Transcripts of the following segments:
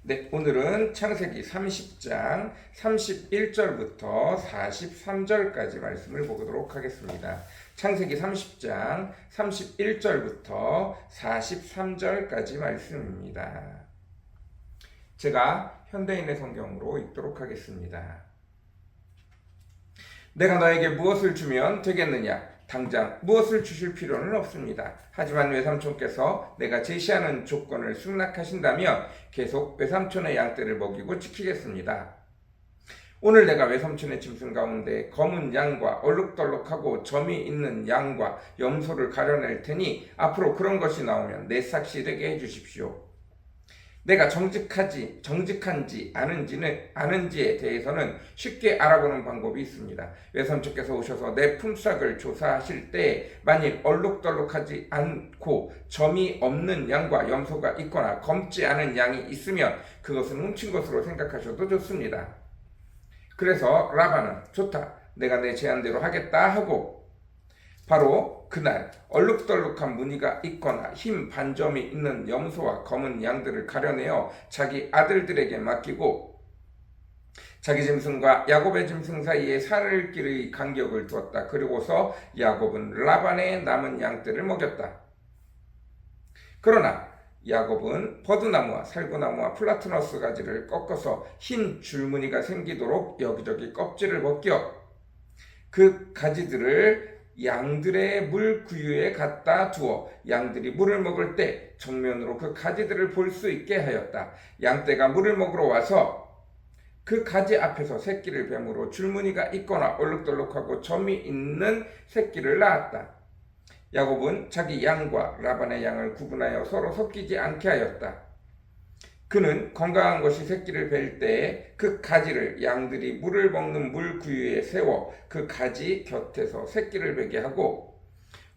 네, 오늘은 창세기 30장 31절부터 43절까지 말씀을 보도록 하겠습니다. 창세기 30장 31절부터 43절까지 말씀입니다. 제가 현대인의 성경으로 읽도록 하겠습니다. 내가 너에게 무엇을 주면 되겠느냐? 당장 무엇을 주실 필요는 없습니다. 하지만 외삼촌께서 내가 제시하는 조건을 승낙하신다면 계속 외삼촌의 양떼를 먹이고 지키겠습니다. 오늘 내가 외삼촌의 짐승 가운데 검은 양과 얼룩덜룩하고 점이 있는 양과 염소를 가려낼 테니 앞으로 그런 것이 나오면 내 삭시 되게 해주십시오. 내가 정직한지 아는지에 대해서는 쉽게 알아보는 방법이 있습니다. 외삼촌께서 오셔서 내 품삯을 조사하실 때 만일 얼룩덜룩하지 않고 점이 없는 양과 염소가 있거나 검지 않은 양이 있으면 그것은 훔친 것으로 생각하셔도 좋습니다. 그래서 라반은 좋다, 내가 내 제안대로 하겠다 하고 바로 그날 얼룩덜룩한 무늬가 있거나 흰 반점이 있는 염소와 검은 양들을 가려내어 자기 아들들에게 맡기고 자기 짐승과 야곱의 짐승 사이에 사흘길의 간격을 두었다. 그리고서 야곱은 라반의 남은 양떼를 먹였다. 그러나 야곱은 버드나무와 살구나무와 플라트너스 가지를 꺾어서 흰 줄무늬가 생기도록 여기저기 껍질을 벗겨 그 가지들을 양들의 물 구유에 갖다 두어 양들이 물을 먹을 때 정면으로 그 가지들을 볼 수 있게 하였다. 양떼가 물을 먹으러 와서 그 가지 앞에서 새끼를 뱀으로 줄무늬가 있거나 얼룩덜룩하고 점이 있는 새끼를 낳았다. 야곱은 자기 양과 라반의 양을 구분하여 서로 섞이지 않게 하였다. 그는 건강한 것이 새끼를 뵐 때에 그 가지를 양들이 물을 먹는 물 구유에 세워 그 가지 곁에서 새끼를 베게 하고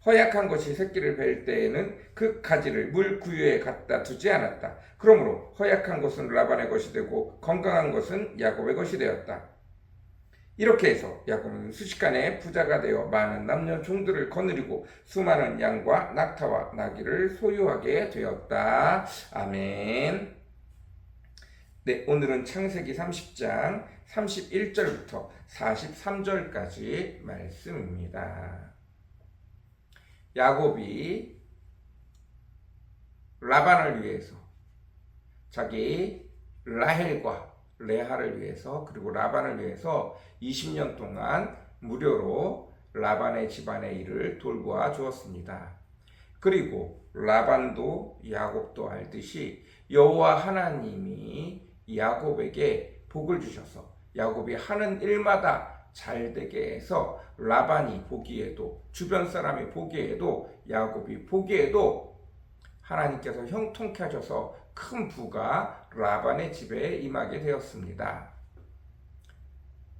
허약한 것이 새끼를 뵐 때에는 그 가지를 물 구유에 갖다 두지 않았다. 그러므로 허약한 것은 라반의 것이 되고 건강한 것은 야곱의 것이 되었다. 이렇게 해서 야곱은 순식간에 부자가 되어 많은 남녀 종들을 거느리고 수많은 양과 낙타와 나귀를 소유하게 되었다. 아멘. 네, 오늘은 창세기 30장 31절부터 43절까지 말씀입니다. 야곱이 라반을 위해서 자기 라헬과 레아를 위해서 그리고 라반을 위해서 20년 동안 무료로 라반의 집안의 일을 돌보아 주었습니다. 그리고 라반도 야곱도 알듯이 여호와 하나님이 야곱에게 복을 주셔서 야곱이 하는 일마다 잘되게 해서 라반이 보기에도 주변 사람이 보기에도 야곱이 보기에도 하나님께서 형통케 하셔서 큰 부가 라반의 집에 임하게 되었습니다.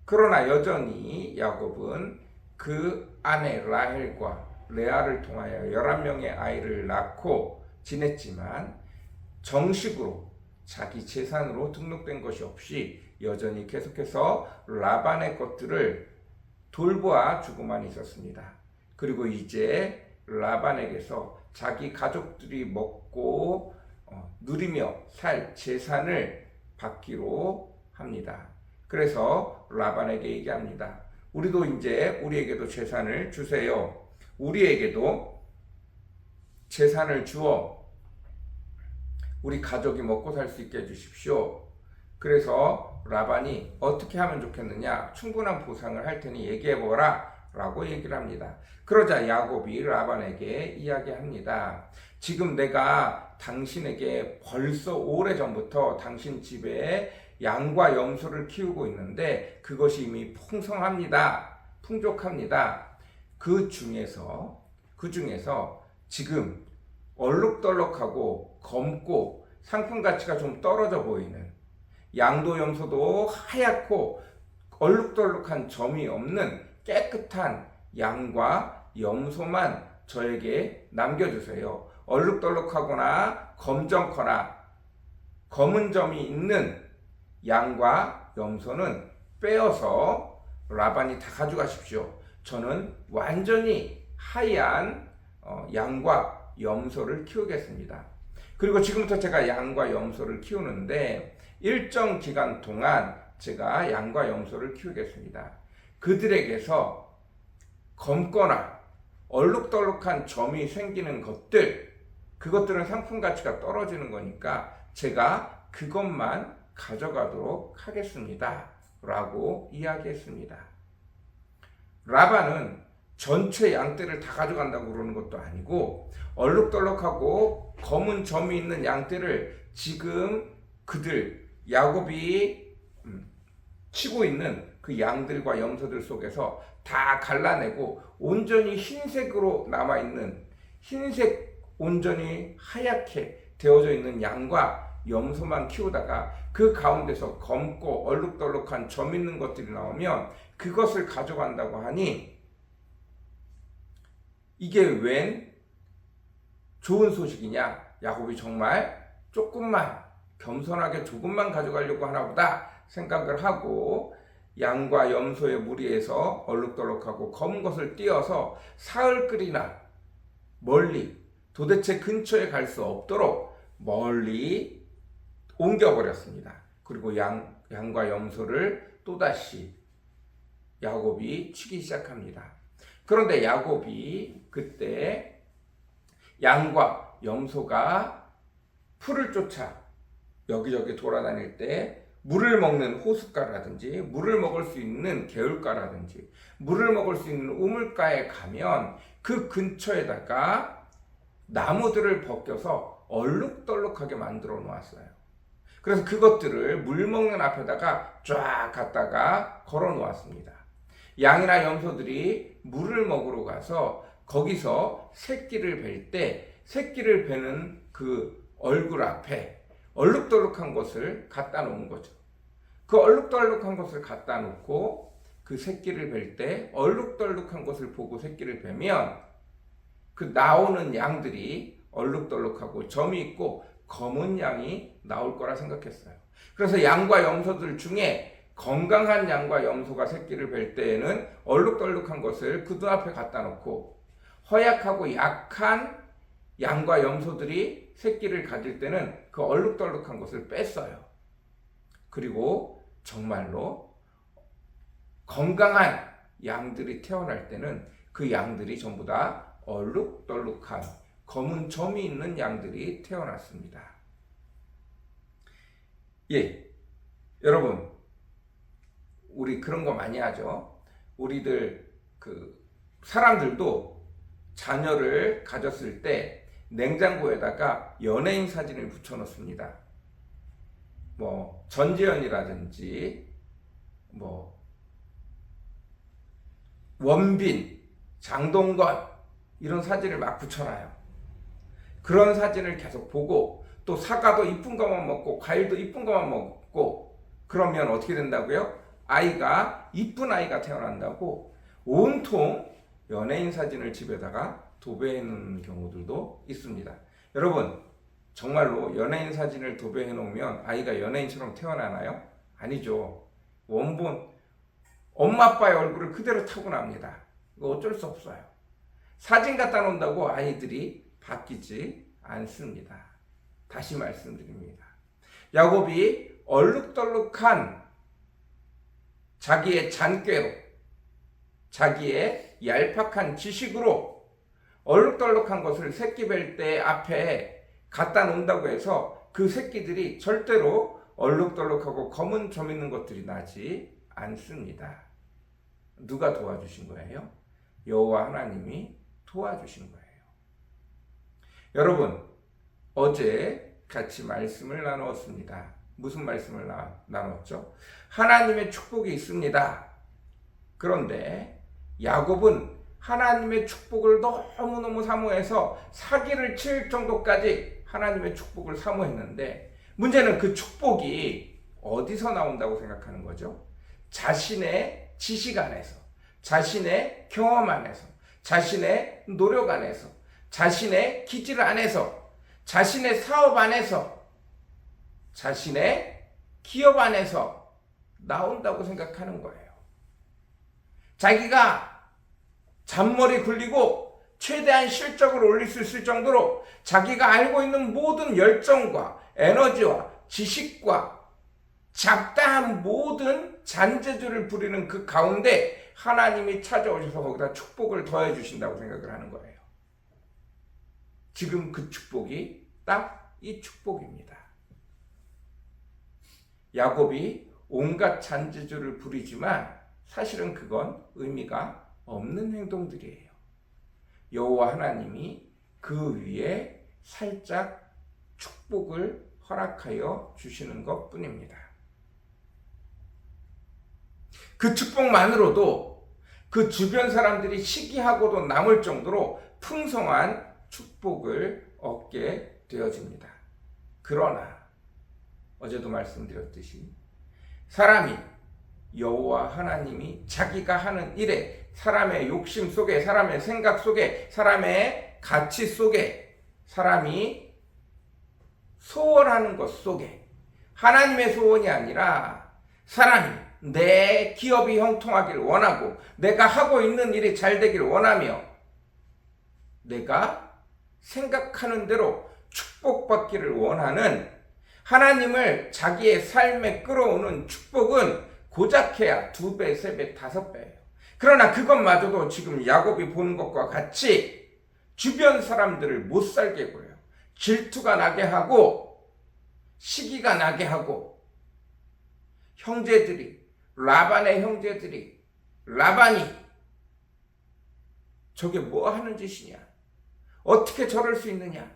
그러나 여전히 야곱은 그 아내 라헬과 레아를 통하여 11명의 아이를 낳고 지냈지만 정식으로 자기 재산으로 등록된 것이 없이 여전히 계속해서 라반의 것들을 돌보아 주고만 있었습니다. 그리고 이제 라반에게서 자기 가족들이 먹고 누리며 살 재산을 받기로 합니다. 그래서 라반에게 얘기합니다. 우리도 이제 우리에게도 재산을 주세요. 우리에게도 재산을 주어 우리 가족이 먹고 살 수 있게 해주십시오. 그래서 라반이 어떻게 하면 좋겠느냐, 충분한 보상을 할 테니 얘기해보라 라고 얘기를 합니다. 그러자 야곱이 라반에게 이야기합니다. 지금 내가 당신에게 벌써 오래전부터 당신 집에 양과 염소를 키우고 있는데 그것이 이미 풍족합니다. 그 중에서 지금 얼룩덜룩하고 검고 상품 가치가 좀 떨어져 보이는 양도 염소도 하얗고 얼룩덜룩한 점이 없는 깨끗한 양과 염소만 저에게 남겨주세요. 얼룩덜룩하거나 검정거나 검은 점이 있는 양과 염소는 빼어서 라반이 다 가져가십시오. 저는 완전히 하얀 양과 염소를 키우겠습니다. 그리고 지금부터 제가 양과 염소를 키우는데 일정 기간 동안 제가 양과 염소를 키우겠습니다. 그들에게서 검거나 얼룩덜룩한 점이 생기는 것들, 그것들은 상품 가치가 떨어지는 거니까 제가 그것만 가져가도록 하겠습니다. 라고 이야기했습니다. 라반은 전체 양떼를 다 가져간다고 그러는 것도 아니고 얼룩덜룩하고 검은 점이 있는 양떼를 지금 그들 야곱이 치고 있는 그 양들과 염소들 속에서 다 갈라내고 온전히 흰색으로 남아있는, 흰색 온전히 하얗게 되어져 있는 양과 염소만 키우다가 그 가운데서 검고 얼룩덜룩한 점 있는 것들이 나오면 그것을 가져간다고 하니 이게 웬 좋은 소식이냐? 야곱이 정말 조금만, 겸손하게 조금만 가져가려고 하나 보다 생각을 하고 양과 염소의 무리에서 얼룩덜룩하고 검은 것을 띄어서 사흘길이나 멀리, 도대체 근처에 갈 수 없도록 멀리 옮겨버렸습니다. 그리고 양과 염소를 또다시 야곱이 치기 시작합니다. 그런데 야곱이 그때 양과 염소가 풀을 쫓아 여기저기 돌아다닐 때 물을 먹는 호숫가라든지 물을 먹을 수 있는 개울가라든지 물을 먹을 수 있는 우물가에 가면 그 근처에다가 나무들을 벗겨서 얼룩덜룩하게 만들어 놓았어요. 그래서 그것들을 물 먹는 앞에다가 쫙 갖다가 걸어 놓았습니다. 양이나 염소들이 물을 먹으러 가서 거기서 새끼를 뵐 때 새끼를 베는 그 얼굴 앞에 얼룩덜룩한 것을 갖다 놓은 거죠. 그 얼룩덜룩한 것을 갖다 놓고 그 새끼를 뵐 때 얼룩덜룩한 것을 보고 새끼를 베면 그 나오는 양들이 얼룩덜룩하고 점이 있고 검은 양이 나올 거라 생각했어요. 그래서 양과 염소들 중에 건강한 양과 염소가 새끼를 뵐 때에는 얼룩덜룩한 것을 그 눈앞에 갖다 놓고 허약하고 약한 양과 염소들이 새끼를 가질 때는 그 얼룩덜룩한 것을 뺐어요. 그리고 정말로 건강한 양들이 태어날 때는 그 양들이 전부 다 얼룩덜룩한 검은 점이 있는 양들이 태어났습니다. 예, 여러분, 우리 그런 거 많이 하죠. 우리들 사람들도 자녀를 가졌을 때 냉장고에다가 연예인 사진을 붙여놓습니다. 뭐 전지현이라든지 뭐 원빈, 장동건 이런 사진을 막 붙여놔요. 그런 사진을 계속 보고 또 사과도 이쁜 것만 먹고 과일도 이쁜 것만 먹고 그러면 어떻게 된다고요? 아이가 이쁜 아이가 태어난다고 온통 연예인 사진을 집에다가 도배해 놓는 경우들도 있습니다. 여러분, 정말로 연예인 사진을 도배해 놓으면 아이가 연예인처럼 태어나나요? 아니죠. 원본 엄마 아빠의 얼굴을 그대로 타고납니다. 이거 어쩔 수 없어요. 사진 갖다 놓는다고 아이들이 바뀌지 않습니다. 다시 말씀드립니다. 야곱이 얼룩덜룩한 자기의 잔꾀로, 자기의 얄팍한 지식으로 얼룩덜룩한 것을 새끼 뵐 때 앞에 갖다 놓는다고 해서 그 새끼들이 절대로 얼룩덜룩하고 검은 점 있는 것들이 나지 않습니다. 누가 도와주신 거예요? 여호와 하나님이 도와주신 거예요. 여러분, 어제 같이 말씀을 나누었습니다. 무슨 말씀을 나눴죠? 하나님의 축복이 있습니다. 그런데 야곱은 하나님의 축복을 너무너무 사모해서 사기를 칠 정도까지 하나님의 축복을 사모했는데 문제는 그 축복이 어디서 나온다고 생각하는 거죠? 자신의 지식 안에서, 자신의 경험 안에서, 자신의 노력 안에서, 자신의 기질 안에서, 자신의 사업 안에서, 자신의 기업 안에서 나온다고 생각하는 거예요. 자기가 잔머리 굴리고 최대한 실적을 올릴 수 있을 정도로 자기가 알고 있는 모든 열정과 에너지와 지식과 잡다한 모든 잔재주를 부리는 그 가운데 하나님이 찾아오셔서 거기다 축복을 더해 주신다고 생각을 하는 거예요. 지금 그 축복이 딱 이 축복입니다. 야곱이 온갖 잔재주를 부리지만 사실은 그건 의미가 없는 행동들이에요. 여호와 하나님이 그 위에 살짝 축복을 허락하여 주시는 것뿐입니다. 그 축복만으로도 그 주변 사람들이 시기하고도 남을 정도로 풍성한 축복을 얻게 되어집니다. 그러나 어제도 말씀드렸듯이 사람이 여호와 하나님이 자기가 하는 일에 사람의 욕심 속에, 사람의 생각 속에, 사람의 가치 속에, 사람이 소원하는 것 속에 하나님의 소원이 아니라 사람이 내 기업이 형통하길 원하고 내가 하고 있는 일이 잘 되길 원하며 내가 생각하는 대로 축복받기를 원하는 하나님을 자기의 삶에 끌어오는 축복은 고작해야 2배, 3배, 5배예요. 그러나 그것마저도 지금 야곱이 보는 것과 같이 주변 사람들을 못 살게 굴어요. 질투가 나게 하고 시기가 나게 하고 형제들이 라반의 형제들이 라반이 저게 뭐 하는 짓이냐? 어떻게 저럴 수 있느냐?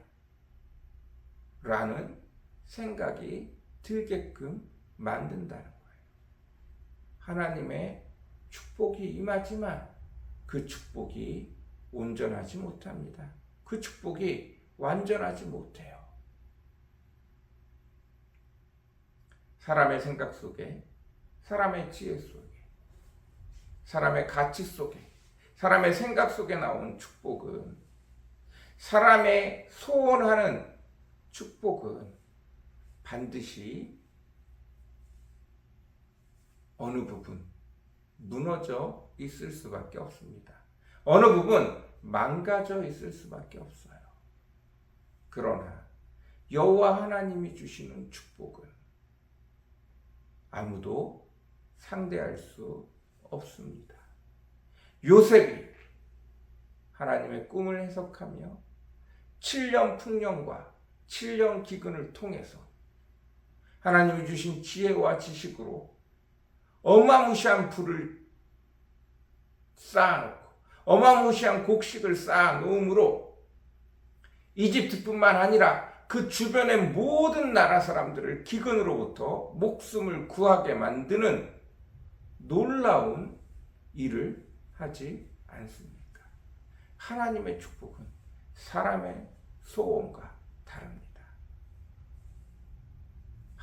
라는 생각이 들게끔 만든다는 거예요. 하나님의 축복이 임하지만 그 축복이 온전하지 못합니다. 그 축복이 완전하지 못해요. 사람의 생각 속에, 사람의 지혜 속에, 사람의 가치 속에, 사람의 생각 속에 나오는 축복은, 사람의 소원하는 축복은 반드시 어느 부분 무너져 있을 수밖에 없습니다. 어느 부분 망가져 있을 수밖에 없어요. 그러나 여호와 하나님이 주시는 축복은 아무도 상대할 수 없습니다. 요셉이 하나님의 꿈을 해석하며 7년 풍년과 7년 기근을 통해서 하나님이 주신 지혜와 지식으로 어마무시한 부를 쌓아놓고 어마무시한 곡식을 쌓아놓음으로 이집트뿐만 아니라 그 주변의 모든 나라 사람들을 기근으로부터 목숨을 구하게 만드는 놀라운 일을 하지 않습니까? 하나님의 축복은 사람의 소원과 다릅니다.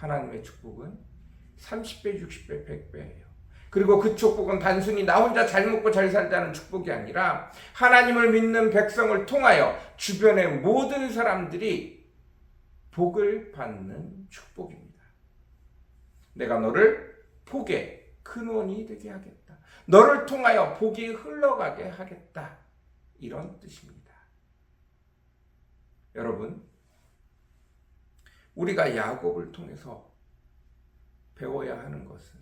하나님의 축복은 30배, 60배, 100배예요. 그리고 그 축복은 단순히 나 혼자 잘 먹고 잘 살자는 축복이 아니라 하나님을 믿는 백성을 통하여 주변의 모든 사람들이 복을 받는 축복입니다. 내가 너를 복의 근원이 되게 하겠다. 너를 통하여 복이 흘러가게 하겠다. 이런 뜻입니다. 여러분, 우리가 야곱을 통해서 배워야 하는 것은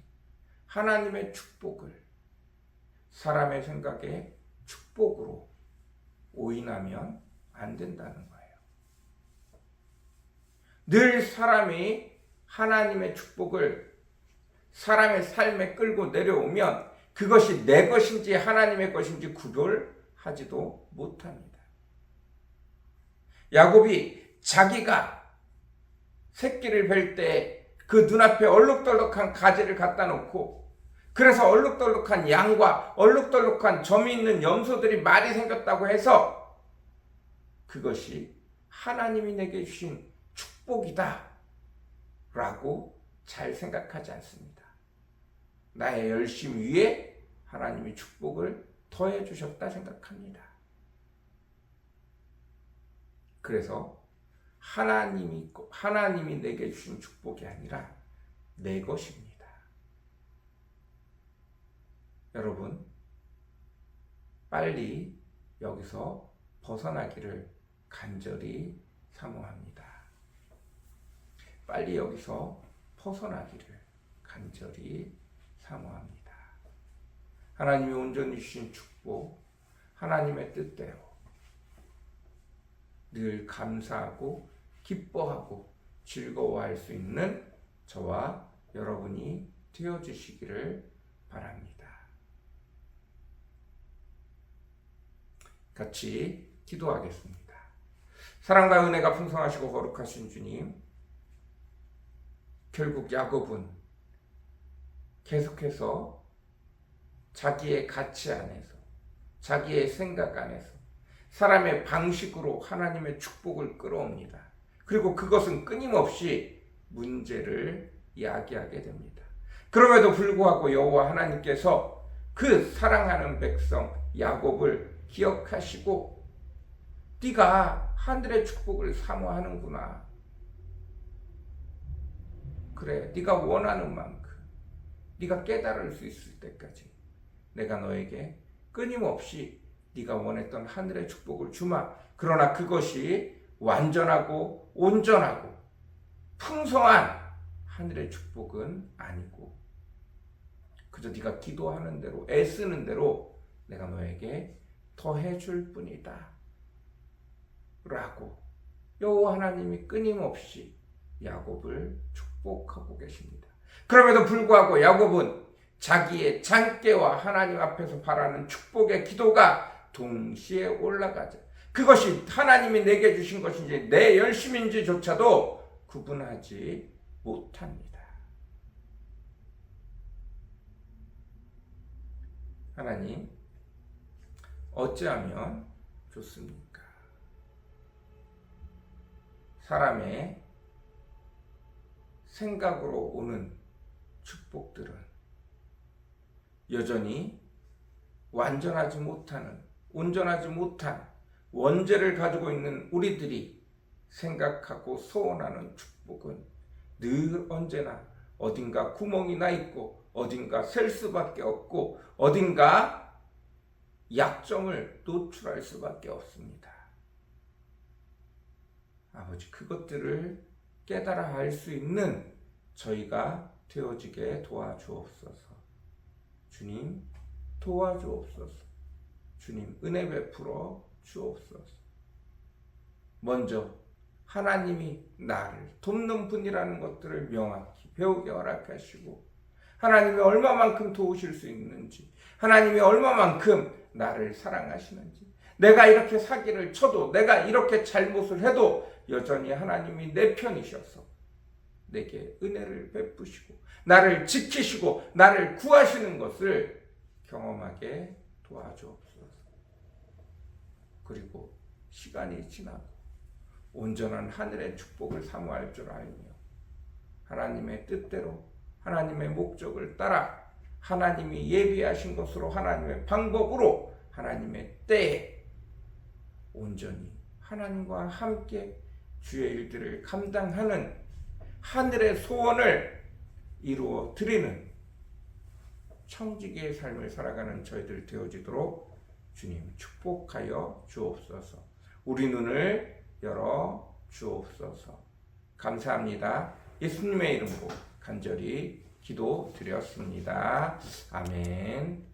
하나님의 축복을 사람의 생각에 축복으로 오인하면 안 된다는 거예요. 늘 사람이 하나님의 축복을 사람의 삶에 끌고 내려오면 그것이 내 것인지 하나님의 것인지 구별하지도 못합니다. 야곱이 자기가 새끼를 뵐 때 그 눈앞에 얼룩덜룩한 가지를 갖다 놓고 그래서 얼룩덜룩한 양과 얼룩덜룩한 점이 있는 염소들이 많이 생겼다고 해서 그것이 하나님이 내게 주신 축복이다 라고 잘 생각하지 않습니다. 나의 열심 위에 하나님이 축복을 더해 주셨다 생각합니다. 그래서 하나님이 내게 주신 축복이 아니라 내 것입니다. 여러분, 빨리 여기서 벗어나기를 간절히 사모합니다. 빨리 여기서 벗어나기를 간절히 사모합니다. 하나님이 온전히 주신 축복, 하나님의 뜻대로 늘 감사하고 기뻐하고 즐거워할 수 있는 저와 여러분이 되어주시기를 바랍니다. 같이 기도하겠습니다. 사랑과 은혜가 풍성하시고 거룩하신 주님, 결국 야곱은 계속해서 자기의 가치 안에서, 자기의 생각 안에서, 사람의 방식으로 하나님의 축복을 끌어옵니다. 그리고 그것은 끊임없이 문제를 야기하게 됩니다. 그럼에도 불구하고 여호와 하나님께서 그 사랑하는 백성 야곱을 기억하시고 네가 하늘의 축복을 사모하는구나. 그래, 네가 원하는 만큼, 네가 깨달을 수 있을 때까지 내가 너에게 끊임없이 네가 원했던 하늘의 축복을 주마. 그러나 그것이 완전하고 온전하고 풍성한 하늘의 축복은 아니고 그저 네가 기도하는 대로 애쓰는 대로 내가 너에게 더해줄 뿐이다 라고 여호와 하나님이 끊임없이 야곱을 축복하고 계십니다. 그럼에도 불구하고 야곱은 자기의 장깨와 하나님 앞에서 바라는 축복의 기도가 동시에 올라가자. 그것이 하나님이 내게 주신 것인지 내 열심인지조차도 구분하지 못합니다. 하나님, 어찌하면 좋습니까? 사람의 생각으로 오는 축복들은 여전히 완전하지 못하는, 온전하지 못한 원죄를 가지고 있는 우리들이 생각하고 소원하는 축복은 늘 언제나 어딘가 구멍이 나 있고 어딘가 셀 수밖에 없고 어딘가 약점을 노출할 수밖에 없습니다. 아버지, 그것들을 깨달아 알 수 있는 저희가 되어지게 도와주옵소서. 주님, 도와주옵소서. 주님, 은혜 베풀어 주옵소서. 먼저 하나님이 나를 돕는 분이라는 것들을 명확히 배우게 허락하시고 하나님이 얼마만큼 도우실 수 있는지, 하나님이 얼마만큼 나를 사랑하시는지, 내가 이렇게 사기를 쳐도, 내가 이렇게 잘못을 해도 여전히 하나님이 내 편이셔서 내게 은혜를 베푸시고 나를 지키시고 나를 구하시는 것을 경험하게 도와주옵소서. 그리고 시간이 지나고 온전한 하늘의 축복을 사모할 줄 알며 하나님의 뜻대로 하나님의 목적을 따라 하나님이 예비하신 것으로 하나님의 방법으로 하나님의 때에 온전히 하나님과 함께 주의 일들을 감당하는 하늘의 소원을 이루어 드리는 청지기의 삶을 살아가는 저희들 되어지도록 주님 축복하여 주옵소서. 우리 눈을 열어 주옵소서. 감사합니다. 예수님의 이름으로 간절히 기도드렸습니다. 아멘.